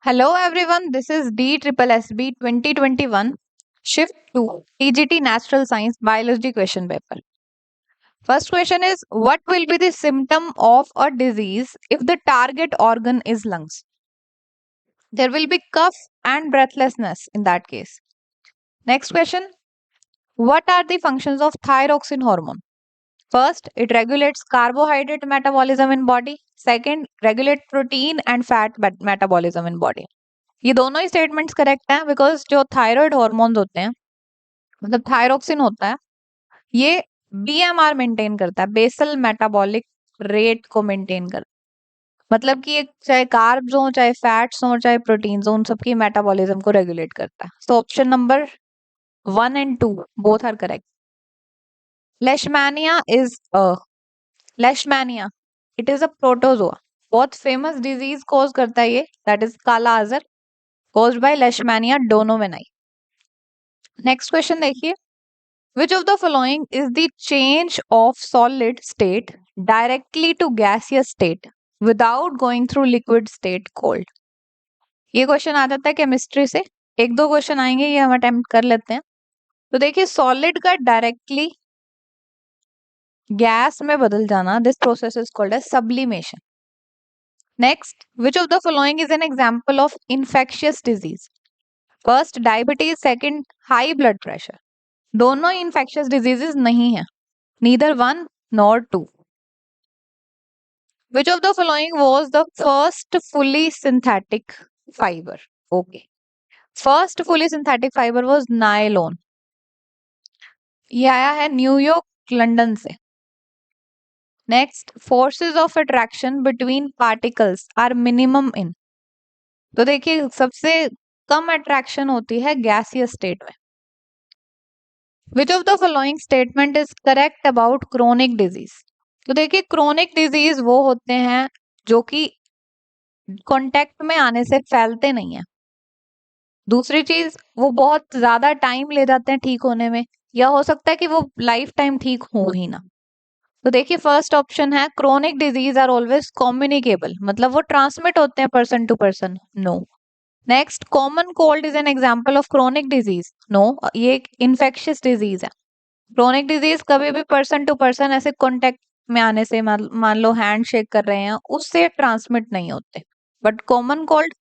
Hello everyone, this is DSSB 2021 Shift 2 TGT Natural Science Biology question paper. First question is, what will be the symptom of a disease if the target organ is lungs? There will be cough and breathlessness in that case. Next question, what are the functions of thyroxine hormone? First, it regulates carbohydrate metabolism in body. Second, regulate protein and fat metabolism in body. ये दोनों ही statements correct हैं because जो thyroid hormones होते हैं मतलब thyroxine होता है ये बीएमआर मेंटेन करता है, बेसल मेटाबॉलिक रेट को मेंटेन करता है। मतलब कि एक चाहे कार्ब्स हो, चाहे फैट्स हो, चाहे प्रोटीन्स हो, उन सबकी मेटाबॉलिज्म को रेगुलेट करता है। So option number 1 and 2 both are correct. Leishmania it is a protozoa, बहुत फेमस डिजीज कॉज करता है ये, that is kala azar caused by Leishmania donnellii. Next question देखिए, which of the following is the change of solid state directly to gaseous state without going through liquid state cold? ये question आ जाता है chemistry से, एक दो क्वेश्चन आएंगे, ये हम अटेम्प्ट कर लेते हैं। तो देखिए, सॉलिड का डायरेक्टली गैस में बदल जाना, this process is called as sublimation. Next, which of the following is an example of infectious disease? First diabetes, second high blood pressure. दोनों इन्फेक्शियस डिजीजेस नहीं है, neither one nor two. Which of the following was the first fully synthetic fibre? Okay, first fully synthetic fibre was nylon. ये आया है New York London से। Next, forces of attraction between particles are minimum in. तो देखिए, सबसे कम attraction होती है gaseous state में। विच of the following statement is correct about chronic disease? तो देखिए, क्रोनिक डिजीज वो होते हैं जो कि कांटेक्ट में आने से फैलते नहीं है। दूसरी चीज, वो बहुत ज्यादा टाइम ले जाते हैं ठीक होने में, या हो सकता है कि वो लाइफ टाइम ठीक हो ही ना। तो देखिए, फर्स्ट ऑप्शन है chronic disease are always communicable, मतलब वो ट्रांसमिट होते हैं person to person. No. Next, common cold is an example of chronic disease. No, ये एक इन्फेक्शियस डिजीज है। क्रोनिक डिजीज कभी भी पर्सन टू पर्सन ऐसे कॉन्टेक्ट में आने से, मान लो हैंड शेक कर रहे हैं, उससे ट्रांसमिट नहीं होते, बट कॉमन कोल्ड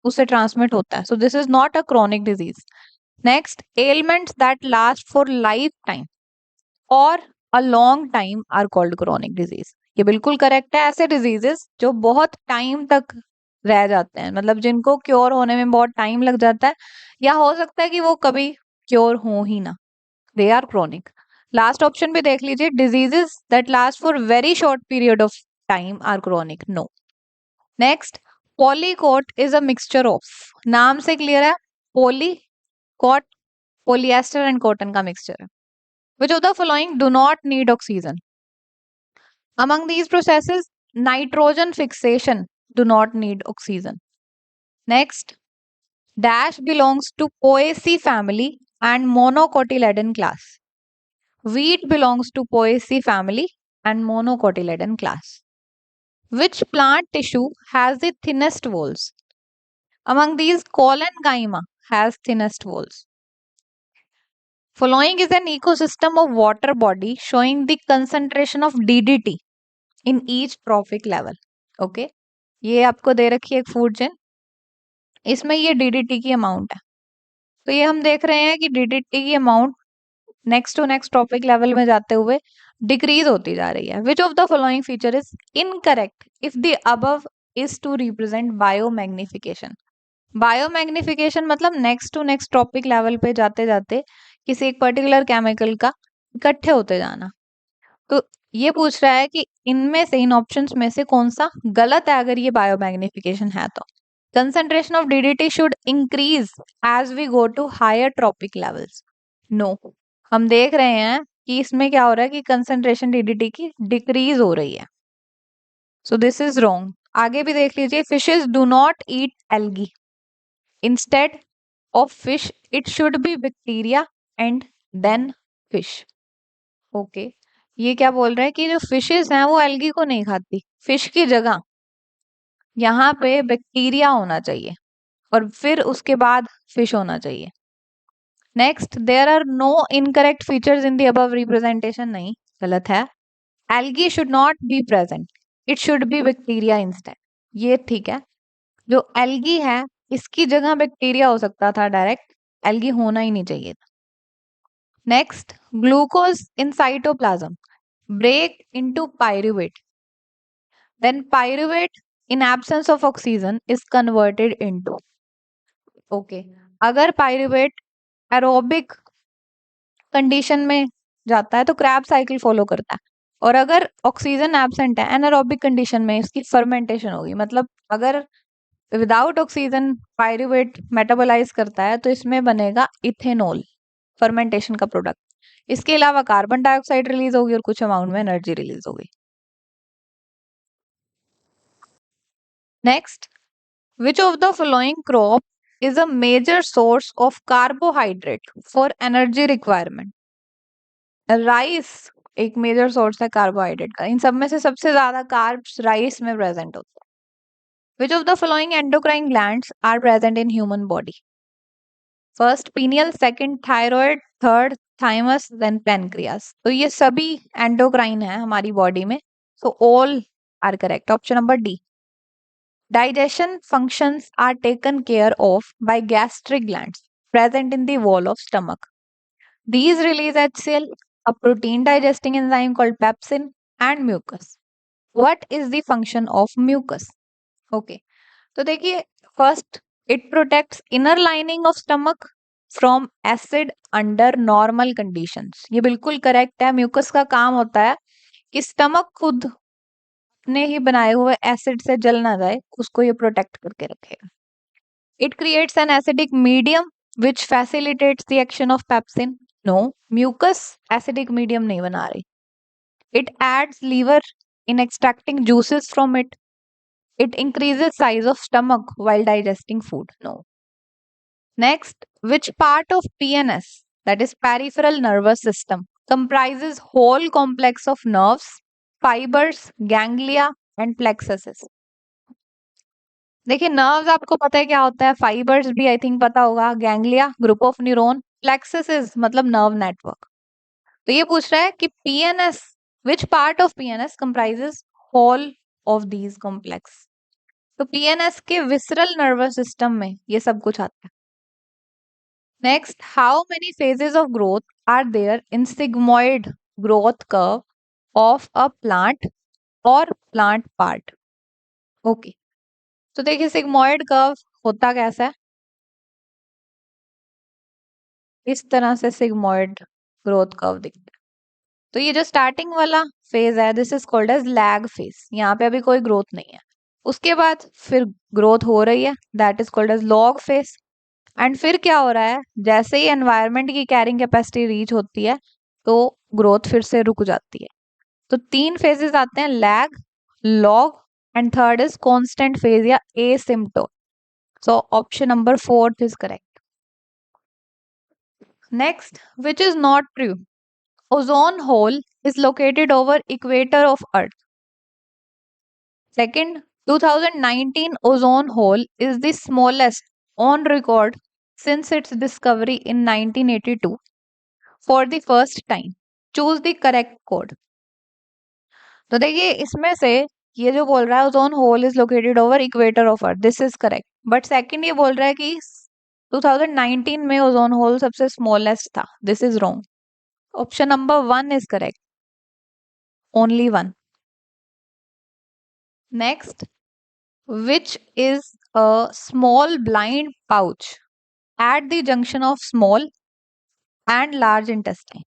उससे ट्रांसमिट होता है। So this is not a chronic disease. Next, elements that last for lifetime और a long time are called chronic disease. ये बिल्कुल करेक्ट है, ऐसे डिजीजेस जो बहुत टाइम तक रह जाते हैं, मतलब जिनको क्योर होने में बहुत टाइम लग जाता है, या हो सकता है कि वो कभी क्योर हो ही ना, they are chronic. Last option भी देख लीजिए, diseases that last for very short period of time are chronic. No. Next, polycot is a mixture of, नाम से क्लियर है, पॉलीकोट पॉलिएस्टर एंड कॉटन का मिक्सचर है। Which of the following do not need oxygen? Among these processes, nitrogen fixation do not need oxygen. Next, dash belongs to Poaceae family and monocotyledon class. Wheat belongs to Poaceae family and monocotyledon class. Which plant tissue has the thinnest walls? Among these, Collenchyma has thinnest walls. Following is an ecosystem of water body showing the concentration of DDT in each trophic level. Okay, ये आपको दे रखी है एक food chain, इसमें ये DDT की amount है। तो ये हम देख रहे हैं कि DDT की amount next to next trophic level में जाते हुए डिक्रीज होती जा रही है। Which of the following feature is incorrect if the above is to represent biomagnification? Biomagnification मतलब next to next trophic level पे जाते जाते किसी एक पर्टिकुलर केमिकल का इकट्ठे होते जाना। तो ये पूछ रहा है कि इनमें से, इन ऑप्शंस में से कौन सा गलत है अगर ये बायोमैग्निफिकेशन है तो? Concentration of DDT should increase as we go to higher trophic levels. No, हम देख रहे हैं कि इसमें क्या हो रहा है कि कंसंट्रेशन डीडीटी की डिक्रीज हो रही है। So this is wrong. आगे भी देख लीजिए, fishes do not eat algae, instead of fish it should be bacteria and then fish. Okay, ये क्या बोल रहा है कि जो फिशेस हैं वो एल्गी को नहीं खाती, फिश की जगह यहाँ पे बैक्टीरिया होना चाहिए। और फिर उसके बाद फिश होना चाहिए। Next, there are no incorrect features in the above representation, नहीं, गलत है। Algae should not be present, it should be bacteria instead, ये ठीक है। जो एल्गी है इसकी जगह बैक्टीरिया हो सकता था डायरेक्ट, एल्गी होना ही नहीं चाहिए था। Next, glucose in cytoplasm break into pyruvate, then pyruvate in absence of oxygen is converted into, okay, अगर पायरुवेट एरोबिक कंडीशन में जाता है तो क्रैब साइकिल फॉलो करता है, और अगर ऑक्सीजन एब्सेंट है एनारोबिक कंडीशन में इसकी फर्मेंटेशन होगी, मतलब अगर विदाउट ऑक्सीजन पायरुवेट मेटाबोलाइज करता है तो इसमें बनेगा इथेनॉल, फर्मेंटेशन का प्रोडक्ट। इसके अलावा कार्बन डाइऑक्साइड रिलीज होगी और कुछ अमाउंट में एनर्जी रिलीज होगी। Next, which of the following crop is a major source of carbohydrate for energy requirement? Rice एक मेजर सोर्स है कार्बोहाइड्रेट का, इन सब में से सबसे ज्यादा कार्ब्स राइस में प्रेजेंट होते हैं। Which of the following endocrine glands are present in human body? First pineal, second thyroid, third thymus, then pancreas। तो ये सभी एंडोक्राइन है हमारी बॉडी में, so all are correct। Option number D. Digestion functions are taken care of by gastric glands present in the wall of stomach. These release HCl, a protein digesting enzyme called pepsin, and mucus. What is the function of mucus? Okay, तो देखिए, first it protects inner lining of stomach from acid under normal conditions। ये बिल्कुल correct है। Mucus का काम होता है कि स्टमक खुद अपने ही बनाए हुए एसिड से जल ना जाए, उसको ये प्रोटेक्ट करके रखेगा। It creates an acidic medium which facilitates the action of pepsin. No, mucus acidic medium नहीं बना रही। It aids liver in extracting juices from it. It increases size of stomach while digesting food. No. Next, which part of PNS, that is peripheral nervous system, comprises whole complex of nerves, fibers, ganglia and plexuses? देखिए, nerves आपको पता है क्या होता है, fibres भी आई think पता होगा, ganglia group of neuron, plexus मतलब नर्व नेटवर्क। तो ये पूछ रहा है कि PNS, which part of PNS comprises whole of these complex? तो पीएनएस के विसरल नर्वस सिस्टम में ये सब कुछ आता है। Next, how many phases of growth are there in sigmoid growth curve of a plant और प्लांट पार्ट? ओके, तो देखिए सिग्मोइड कर्व होता कैसा है, इस तरह से सिग्मोइड ग्रोथ कर्व दिखता है। तो ये जो स्टार्टिंग वाला फेज है, this is called as lag phase, यहाँ पे अभी कोई ग्रोथ नहीं है। उसके बाद फिर ग्रोथ हो रही है, that is called as log phase. And फिर क्या हो रहा है, जैसे ही एनवायरनमेंट की कैरिंग कैपेसिटी रीच होती है तो ग्रोथ फिर से रुक जाती है। तो तीन फेजेस आते हैं, lag, log and third is constant phase या asymptote. So option number fourth is correct. Next, which is not true? Ozone hole is located over equator of Earth. Second, 2019 ozone hole is the smallest on record since its discovery in 1982 for the first time. Choose the correct code. तो देखिए इसमें से ये जो बोल रहा है ozone hole is located over equator of earth, this is correct. But second ये बोल रहा है कि 2019 में ओजोन होल सबसे स्मॉलेस्ट था, this is wrong. Option number one is correct, only one. Next, which is a small blind pouch at the junction of small and large intestine?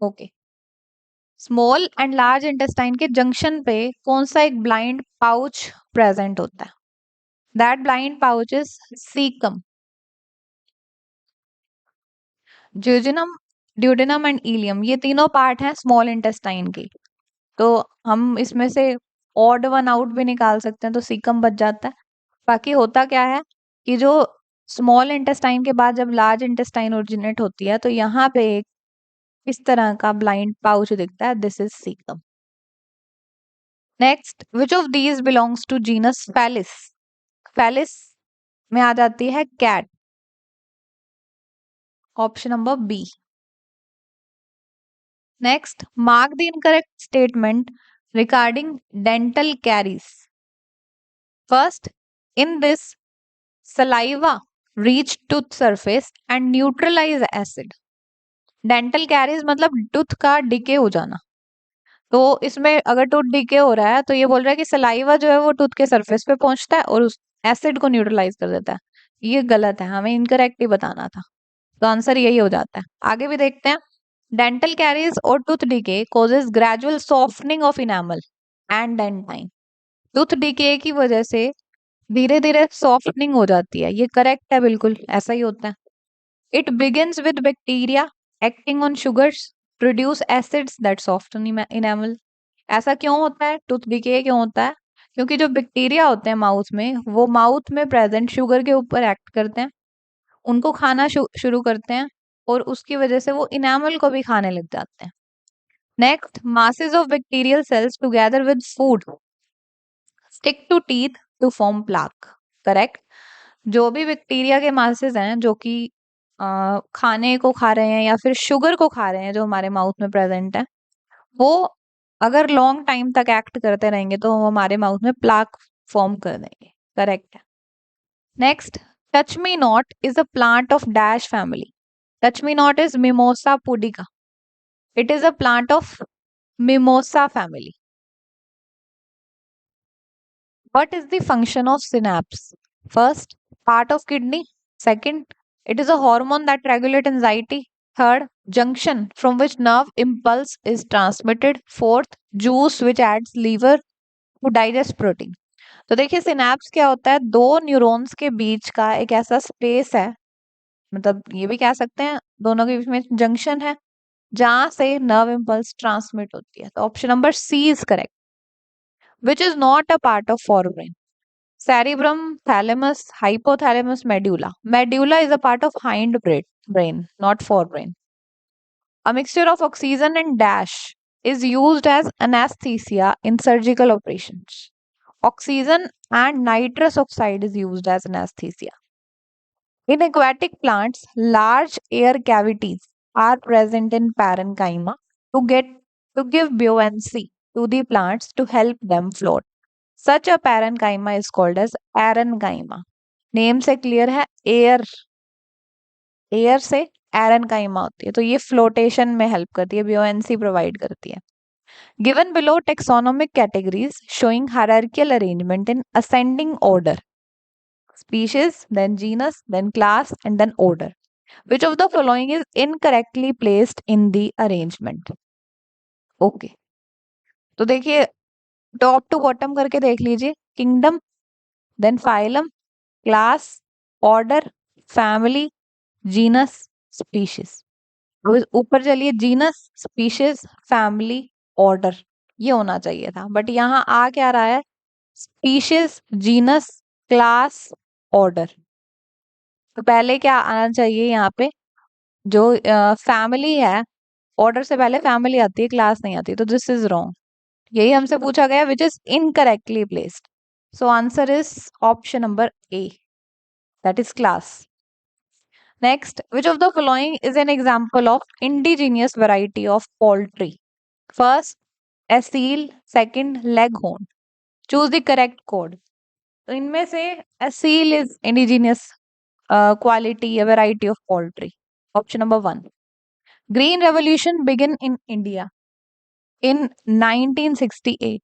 Okay, small and large intestine के junction पे कौन सा एक blind pouch present होता है? That blind pouch is caecum. Jejunum, duodenum and ileum, ये तीनों part हैं स्मॉल इंटेस्टाइन की। तो हम इसमें से ऑड वन आउट भी निकाल सकते हैं, तो सीकम बच जाता है। बाकी होता क्या है कि जो स्मॉल इंटेस्टाइन के बाद जब लार्ज इंटेस्टाइन ओरिजिनेट होती है तो यहाँ पे एक इस तरह का ब्लाइंड पाउच दिखता है, this is caecum. Next, which of these belongs to genus Felis? Felis में आ जाती है cat, option number B. Next, mark the incorrect statement regarding dental caries. First, in this saliva reach tooth surface and neutralize acid। Dental caries मतलब tooth का decay हो जाना। तो इसमें अगर टूथ डिके हो रहा है तो ये बोल रहा है कि सलाइवा जो है वो टूथ के सरफेस पे पहुंचता है और उस एसिड को न्यूट्रलाइज कर देता है। ये गलत है, हमें इनकरेक्ट ही बताना था। तो आंसर यही हो जाता है। आगे भी देखते हैं। डेंटल कैरीज और tooth decay causes gradual softening of enamel and dentine. Tooth decay की वजह से धीरे धीरे सॉफ्टनिंग हो जाती है, ये करेक्ट है, बिल्कुल ऐसा ही होता है। It begins with bacteria acting on sugars produce acids that soften enamel. ऐसा क्यों होता है, टूथ डिके क्यों होता है? क्योंकि जो बैक्टीरिया होते हैं माउथ में, वो माउथ में प्रेजेंट शुगर के ऊपर एक्ट करते हैं, उनको खाना शुरू करते हैं और उसकी वजह से वो इनेमल को भी खाने लग जाते हैं। Next, masses of bacterial cells together with food stick to teeth to form plaque। Correct. जो भी बैक्टीरिया के मासेस हैं जो कि खाने को खा रहे हैं या फिर शुगर को खा रहे हैं जो हमारे माउथ में प्रेजेंट है, वो अगर लॉन्ग टाइम तक एक्ट करते रहेंगे तो वो हमारे माउथ में प्लाक फॉर्म कर देंगे। करेक्ट है। Next, touch me not is a plant of dash family. Touch me not is mimosa pudica. It is a plant of mimosa family. What is the function of synapse? First, part of kidney. Second, it is a hormone that regulates anxiety. Third, junction from which nerve impulse is transmitted. Fourth, juice which adds liver to digest protein। तो देखिए synapse क्या होता है, दो neurons के बीच का एक ऐसा स्पेस है, मतलब ये भी कह सकते हैं दोनों के बीच में जंक्शन है जहां से नर्व इम्पल्स ट्रांसमिट होती है। तो option number C is correct. Which is not a part of forebrain। Cerebrum, thalamus, hypothalamus, medulla. Medulla is a part of hind brain, not forebrain. A mixture of oxygen and dash is used as anesthesia in surgical operations. Oxygen and nitrous oxide is used as anesthesia. In aquatic plants, large air cavities are present in parenchyma to get to give buoyancy to the plants to help them float. Such a parenchyma is called as parenchyma। Name से clear है, air, air से aerenchyma होती है, तो ये flotation में help करती है, buoyancy प्रोवाइड करती है। Given below taxonomic categories showing hierarchical arrangement in ascending order. Species, then genus, then class and then order. Which of the following is incorrectly placed in the arrangement? Okay, तो देखिए top to bottom करके देख लीजिए। Kingdom, then phylum, class, order, family, genus, species. ऊपर चलिए, genus, species, family, order, ये होना चाहिए था, बट यहाँ आ क्या रहा है, स्पीशीज, जीनस, क्लास, ऑर्डर। तो पहले क्या आना चाहिए यहाँ पे, जो फैमिली है, ऑर्डर से पहले फैमिली आती है, क्लास नहीं आती, तो दिस इज रॉन्ग। यही हमसे पूछा गया which is incorrectly placed. So answer is option number A, that is class. Next, which of the following is an example of indigenous variety of poultry? First, asil, second, leghorn. Choose the correct code. तो इनमें से asil is indigenous quality, a variety of poultry. Option number 1. Green Revolution began in India in 1968.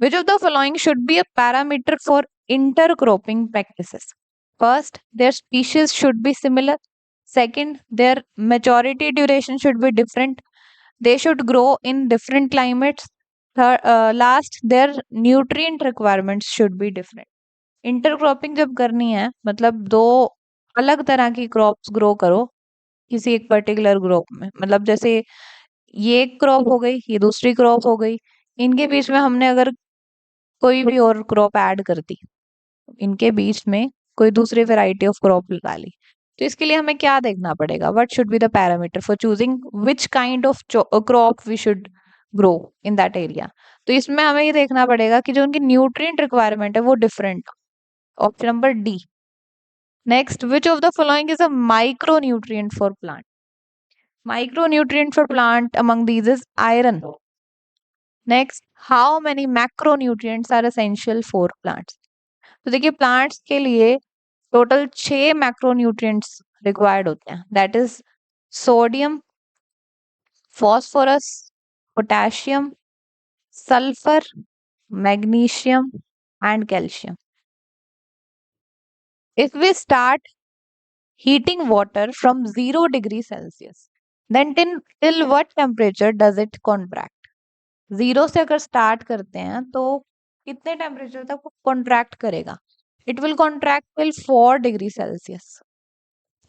Which of the following should be a parameter for intercropping practices? First, their species should be similar. Second, their maturity duration should be different. They should grow in different climates. Third, last, their nutrient requirements should be different. Intercropping जब करनी है मतलब दो अलग तरह की crops grow करो किसी एक पर्टिकुलर क्रॉप में, मतलब जैसे ये एक क्रॉप हो गई, ये दूसरी क्रॉप हो गई, इनके बीच में हमने अगर कोई भी और क्रॉप ऐड कर दी, इनके बीच में कोई दूसरी वैरायटी ऑफ क्रॉप लगा ली, तो इसके लिए हमें क्या देखना पड़ेगा, what should be the parameter for choosing which kind of crop we should grow in that area. तो इसमें हमें ये देखना पड़ेगा कि जो उनकी न्यूट्रिएंट रिक्वायरमेंट है वो different, Option number D. Next, which of the following is a micronutrient for plant? Micronutrient for plant among these is iron. Next, how many macronutrients are essential for plants? तो देखिए plants के लिए total 6 macronutrients required होते हैं. That is sodium, phosphorus, potassium, sulphur, magnesium and calcium. If we start heating water from 0 degree Celsius, then till what temperature does it contract? 0 से अगर start करते हैं तो कितने टेम्परेचर तक वो कॉन्ट्रैक्ट करेगा? It will contract till 4 degree Celsius.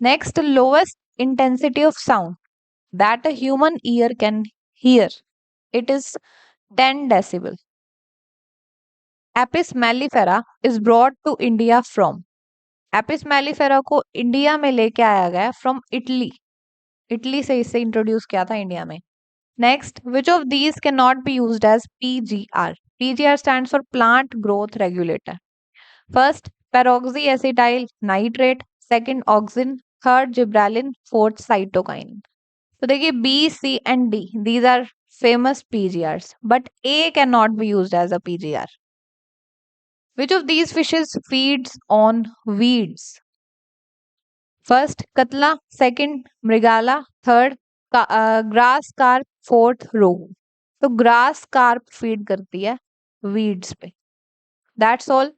Next, lowest intensity of sound that a human ear can hear. It is 10 decibel. Apis mellifera is brought to India from. Apis mellifera को India में लेके आया गया from Italy. Italy से इसे introduce किया था India में. Next, which of these cannot be used as PGR? PGR stands for plant growth regulator. First, peroxyacetyl nitrate. Second, auxin. Third, gibberellin. Fourth, cytokinin. तो देखिए B, C and D, these are famous PGRs, but A cannot be used as a PGR. Which of these fishes feeds on weeds? First, katla. Second, mrigala. Third, grass carp. Fourth, rohu. तो grass carp feed करती है weeds पे. That's all.